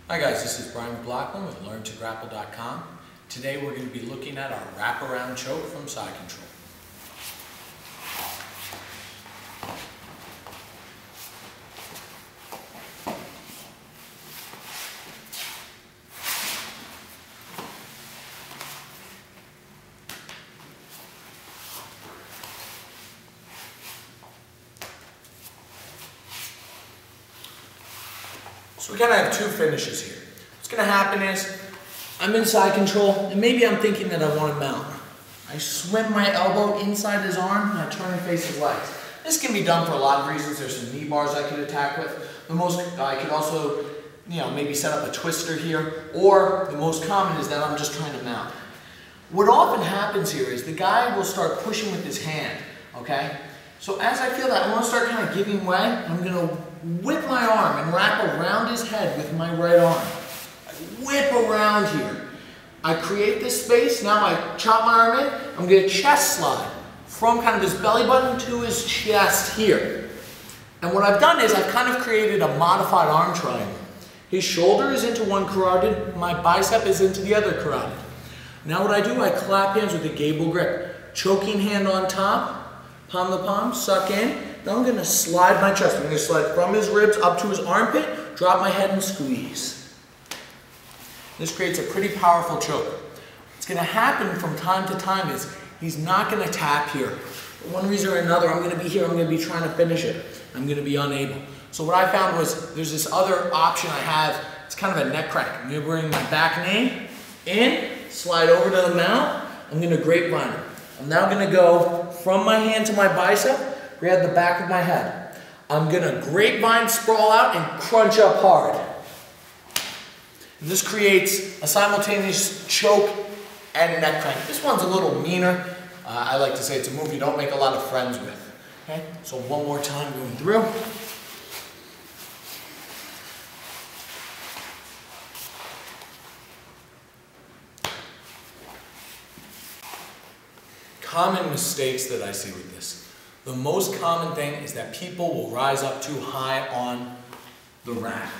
Hi guys, this is Brian Mclaughlin with LearnToGrapple.com. Today we're going to be looking at our wraparound choke from side control. So we kind of have two finishes here. What's going to happen is, I'm in side control, and maybe I'm thinking that I want to mount. I swim my elbow inside his arm, and I turn and face his legs. This can be done for a lot of reasons. There's some knee bars I could attack with. I could also, maybe set up a twister here, or the most common is that I'm just trying to mount. What often happens here is the guy will start pushing with his hand, okay? So as I feel that, I want to start kind of giving way. I'm going to whip my arm and wrap around his head with my right arm. I whip around here. I create this space. Now I chop my arm in. I'm going to chest slide from kind of his belly button to his chest here. And what I've done is I've kind of created a modified arm triangle. His shoulder is into one carotid. My bicep is into the other carotid. Now what I do, I clap hands with a gable grip. Choking hand on top. Palm to palm, suck in. Now I'm going to slide my chest. I'm going to slide from his ribs up to his armpit, drop my head and squeeze. This creates a pretty powerful choke. What's going to happen from time to time is he's not going to tap here. For one reason or another, I'm going to be here, I'm going to be trying to finish it. I'm going to be unable. So what I found was there's this other option I have. It's kind of a neck crank. I'm going to bring my back knee in, slide over to the mount. I'm going to grapevine it. I'm now going to go from my hand to my bicep, grab the back of my head. I'm going to grapevine sprawl out and crunch up hard. And this creates a simultaneous choke and neck crank. This one's a little meaner. I like to say it's a move you don't make a lot of friends with. Okay? So one more time going through. Common mistakes that I see with this. The most common thing is that people will rise up too high on the rack.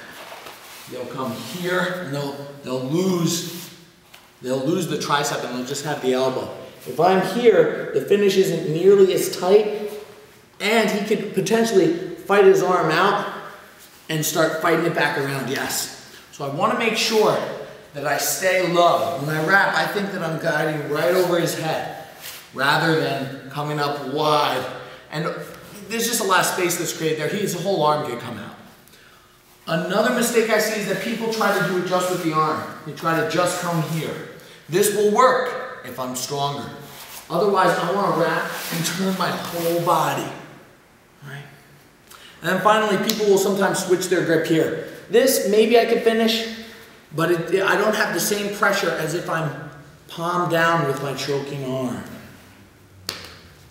They'll come here and they'll lose the tricep and they'll just have the elbow. If I'm here, the finish isn't nearly as tight and he could potentially fight his arm out and start fighting it back around, yes. So I want to make sure that I stay low. When I wrap, I think that I'm guiding right over his head, rather than coming up wide. And there's just a lot of space that's created there. His whole arm could come out. Another mistake I see is that people try to do it just with the arm. They try to just come here. This will work if I'm stronger. Otherwise, I want to wrap and turn my whole body. Right? And then finally, people will sometimes switch their grip here. This, maybe I could finish, but I don't have the same pressure as if I'm palm down with my choking arm.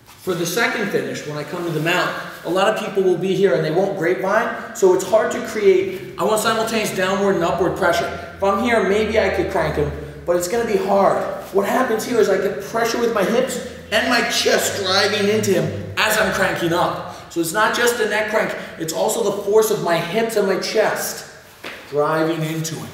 For the second finish, when I come to the mount, a lot of people will be here and they won't grapevine, so it's hard to create, I want simultaneous downward and upward pressure. If I'm here, maybe I could crank him, but it's going to be hard. What happens here is I get pressure with my hips and my chest driving into him as I'm cranking up. So it's not just a neck crank, it's also the force of my hips and my chest driving into him.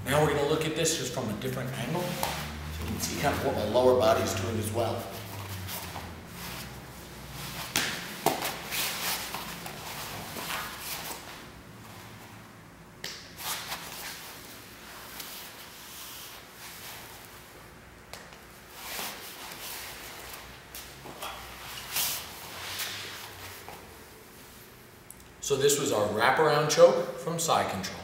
Now we're going to look at this just from a different angle. So you can see kind of what my lower body is doing as well. So this was our wraparound choke from side control.